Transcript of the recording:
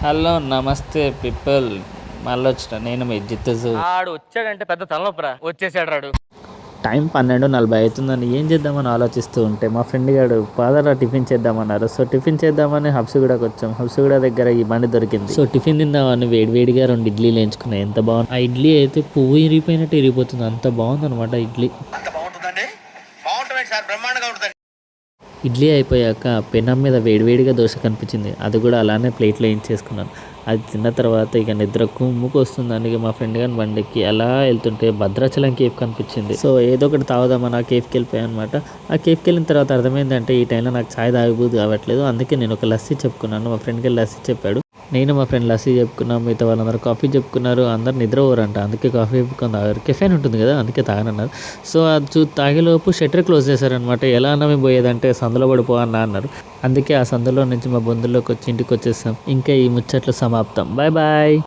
Hello నమస్తే people. మళ్ళీ వచ్చిన నేను మీ జిత్తజు. ఆడు వచ్చాడంటే పెద్ద తలనొప్పరా. వచ్చేసాడు రాడు. టైం 12:40 అవుతుందని ఏం చేద్దామని ఆలోచిస్తూ ఉంటే మా ఫ్రెండ్ గారు పాదరా టిఫిన్ చేద్దామన్నారు. సో టిఫిన్ చేద్దామని హబ్సిగూడకి వచ్చాం. హబ్సిగూడ దగ్గర ఈ బండి దొరికింది. సో టిఫిన్ తిందామని వేడివేడిగా 2 ఇడ్లీలు వేయించుకున్నాయి. ఎంత బాగుంది ఆ ఇడ్లీ అయితే, పువ్వు ఇరిగిపోయినట్టు ఇరిగిపోతుంది, అంత బాగుంది అనమాట ఇడ్లీ. ఇడ్లీ అయిపోయాక పెనం మీద వేడివేడిగా దోశ కనిపించింది. అది కూడా అలానే ప్లేట్లో వేయించేసుకున్నాను. అది తిన్న తర్వాత ఇక నిద్ర కుమ్ముకు వస్తుంది. అందుకే మా ఫ్రెండ్ గారి బండికి అలా వెళ్తుంటే భద్రాచలం కేఫ్ కనిపించింది. సో ఏదో ఒకటి తాగుదామని ఆ కేఫ్కి వెళ్ళిపోయాను అనమాట. ఆ కేఫ్కి వెళ్ళిన తర్వాత అర్థమైందంటే ఈ టైంలో నాకు ఛాయ్ తాగబోదు కావట్లేదు. అందుకే నేను ఒక లస్సీ చెప్పుకున్నాను. మా ఫ్రెండ్కి వెళ్ళి లస్సీ చెప్పాడు. నేను మా ఫ్రెండ్ లస్సీ చెప్పుకున్నాం. మిగతా వాళ్ళందరూ కాఫీ చెప్పుకున్నారు. అందరు నిద్ర పోరంట, అందుకే కాఫీ చెప్పుకొని తాగారు. కెఫెన్ ఉంటుంది కదా, అందుకే తాగనన్నారు. సో అది తాగేలోపు షట్టర్ క్లోజ్ చేశారనమాట. ఎలా అన్నా మేము పోయేదంటే సందులో పడిపో అన్నారు. అందుకే ఆ సందులో నుంచి మా బంధువుల్లోకి వచ్చి ఇంటికి వచ్చేసాం. ఇంకా ఈ ముచ్చట్లు సమాప్తం. Bye bye.